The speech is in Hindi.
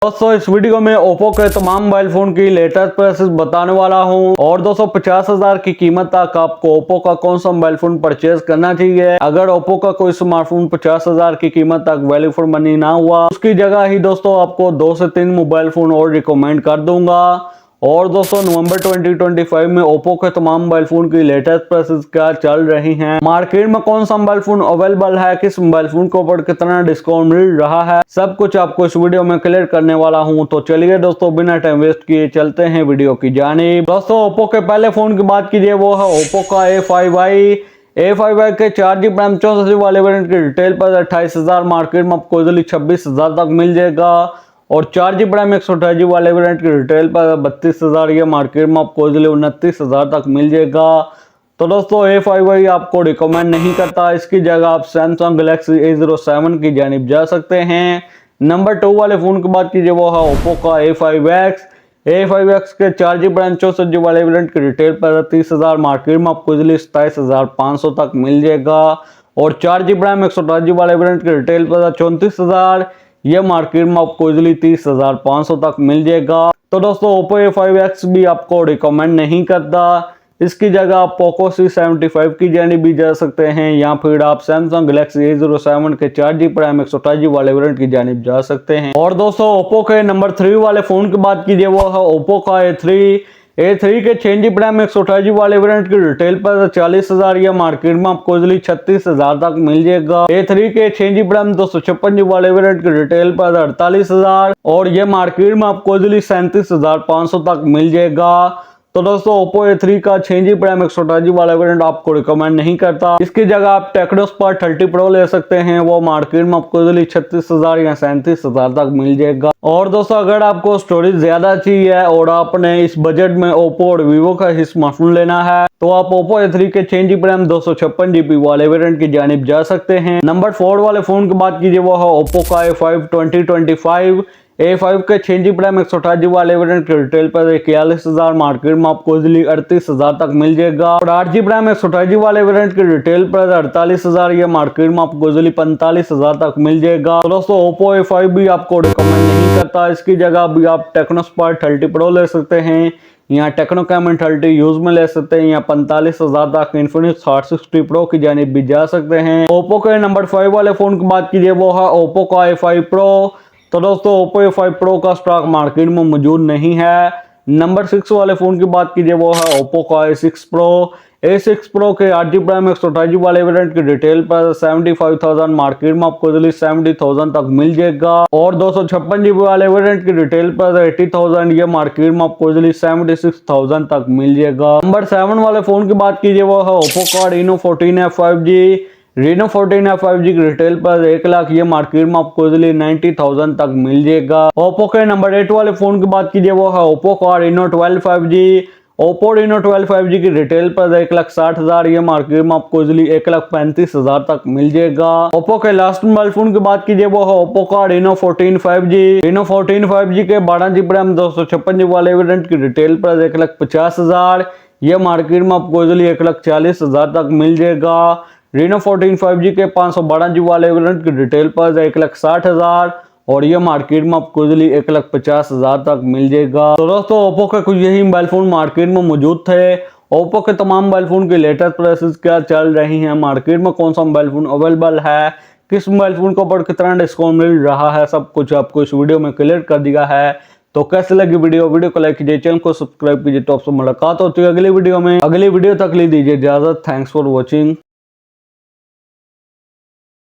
दोस्तों इस वीडियो में ओप्पो के तमाम मोबाइल फोन की लेटेस्ट प्राइसेस बताने वाला हूं और दोस्तों 50,000 की कीमत तक आपको ओप्पो का कौन सा मोबाइल फोन परचेज करना चाहिए। अगर ओप्पो का कोई स्मार्टफोन 50,000 की कीमत तक वैल्यू फॉर मनी ना हुआ, उसकी जगह ही दोस्तों आपको 2 से 3 मोबाइल फोन और रिकमेंड कर दूंगा। और दोस्तों नवंबर 2025 में ओप्पो के तमाम मोबाइल फोन की लेटेस्ट प्राइसेस क्या चल रही हैं, मार्केट में कौन सा मोबाइल फोन अवेलेबल है, किस मोबाइल फोन के ऊपर कितना डिस्काउंट मिल रहा है, सब कुछ आपको इस वीडियो में क्लियर करने वाला हूं। तो चलिए दोस्तों बिना टाइम वेस्ट किए चलते हैं वीडियो की जानिब। दोस्तों ओप्पो के पहले फोन की बात कीजिए, वो है ओप्पो का A5i के 4GB रैम 64 वाले वेरिएंट की रिटेल पर 28,000, मार्केट में आपको इजीली 26,000 तक मिल जाएगा। और 4GB रैम 128GB वाले वेरिएंट की रिटेल पर 32,000, ये मार्केट में आपको इजीली 29,000 तक मिल जाएगा। तो दोस्तों A5i आपको रिकमेंड नहीं करता, इसकी जगह आप सैमसंग गैलेक्सी A07 की जानिब जा सकते हैं। नंबर 2 वाले फोन की बात कीजिए, वो है ओप्पो का A5X के 4GB रैम 64GB वाले वेरिएंट की रिटेल पर 30,000, मार्केट में आपको इजीली 27,500 तक मिल जाएगा। और 4GB रैम 128GB वाले वेरिएंट की रिटेल पर 34,000, ये मार्केट में आपको इजीली 30,500 तक मिल जाएगा। तो दोस्तों ओप्पो A5X भी आपको रिकमेंड नहीं करता, इसकी जगह आप पोको C75 की जानिब भी जा सकते हैं, या फिर आप सैमसंग गैलेक्सी A07 के 4GB रैम 128GB वाले वेरिएंट की जानिब जा सकते हैं। और दोस्तों ओप्पो के नंबर 3 वाले फोन की बात कीजिए, वो है ओप्पो का A3 के 6GB रैम 128GB वाले वेरिएंट की रिटेल पर 40,000, या मार्केट में आपको इजीली 36,000 तक मिल जाएगा। A3 के 6GB रैम 256GB वाले वेरिएंट की रिटेल पर 48,000, और ये मार्केट में आपको इजीली 37,500 तक मिल जाएगा। तो दोस्तों ओप्पो A3 का 6GB रैम 128GB वाला वेरिएंट आपको रिकमेंड नहीं करता, इसकी जगह आप टेक्नो स्पार्क 30 प्रो ले सकते हैं, वो मार्केट में आपको इजीली 36,000 या 37,000 तक मिल जाएगा। और दोस्तों अगर आपको स्टोरेज ज्यादा चाहिए और आपने इस बजट में ओप्पो और वीवो का ही स्मार्टफोन लेना है, तो आप ओप्पो A3 के 6GB रैम 256GB वाले वेरिएंट की जानिब जा सकते हैं। नंबर 4 वाले फोन की बात कीजिए, वो है ओप्पो का A5 2025। A5 के 6GB रैम 128GB वाले वेरिएंट की रिटेल पर 41,000, मार्केट में आपको इजीली 38,000 तक मिल जाएगा। और 8GB रैम 128GB वाले वेरिएंट की रिटेल पर 48,000, ये मार्केट में आपको इजीली 45,000 तक मिल जाएगा। तो दोस्तों ओप्पो A5 भी आपको रिकमेंड नहीं करता, इसकी जगह भी आप टेक्नो स्पार्क 30 प्रो ले सकते हैं, या टेक्नो कैमन 30 यूज में ले सकते हैं, या 45,000 तक इन्फिनिक्स हॉट 60 प्रो की जानिब भी जा सकते हैं। ओप्पो के नंबर 5 वाले फोन की बात कीजिए, वो है ओप्पो का A5 प्रो। तो दोस्तों ओप्पो A5 प्रो का स्टॉक मार्केट में मौजूद नहीं है। नंबर 6 वाले फोन की बात कीजिए, वो है ओप्पो का A6 प्रो के 8GB रैम 128GB वाले वेरिएंट की रिटेल पर 75,000, मार्केट में आपको इजीली 70,000 तक मिल जाएगा। और 256GB वाले वेरिएंट की रिटेल पर 80,000, ये मार्केट में आपको इजीली 76,000 तक मिल जाएगा। नंबर 7 वाले फोन की बात कीजिए, वो है ओप्पो का Reno 14F 5G की रिटेल पर 1 लाख, ये मार्केट में आपको इजीली 90,000 तक मिल जाएगा। ओप्पो के नंबर 8 वाले फोन की बात कीजिए, वो है ओप्पो का Reno 12 5G की रिटेल पर 1,60,000, ये मार्केट में आपको इजीली 1,35,000 तक मिल जाएगा। ओप्पो के लास्ट मोबाइल फोन की बात कीजिए, वो है ओप्पो का Reno 14 5G के 12GB रैम 256GB वाले वेरिएंट की रिटेल पर 1,50,000, ये मार्केट में आपको इजीली 1,40,000 तक मिल जाएगा। Reno 14 5G के 512GB वाले वेरिएंट की रिटेल पर 1,60,000, और ये मार्केट में आपको इजीली 1,50,000 तक मिल जाएगा। तो दोस्तों ओप्पो के कुछ यही मोबाइल फोन मार्केट में मौजूद थे। ओप्पो के तमाम मोबाइल फोन की लेटेस्ट प्राइसेस क्या चल रही हैं, मार्केट में कौन सा मोबाइल फोन अवेलेबल है, किस मोबाइल फोन के ऊपर कितना डिस्काउंट मिल रहा है, सब कुछ आपको इस वीडियो में क्लियर कर दिया है। तो कैसे लगी वीडियो को लाइक कीजिए, चैनल को सब्सक्राइब कीजिए। तो आपसे मुलाकात होती है अगली वीडियो में। अगली वीडियो तक ले दीजिए इजाजत। Thanks for watching.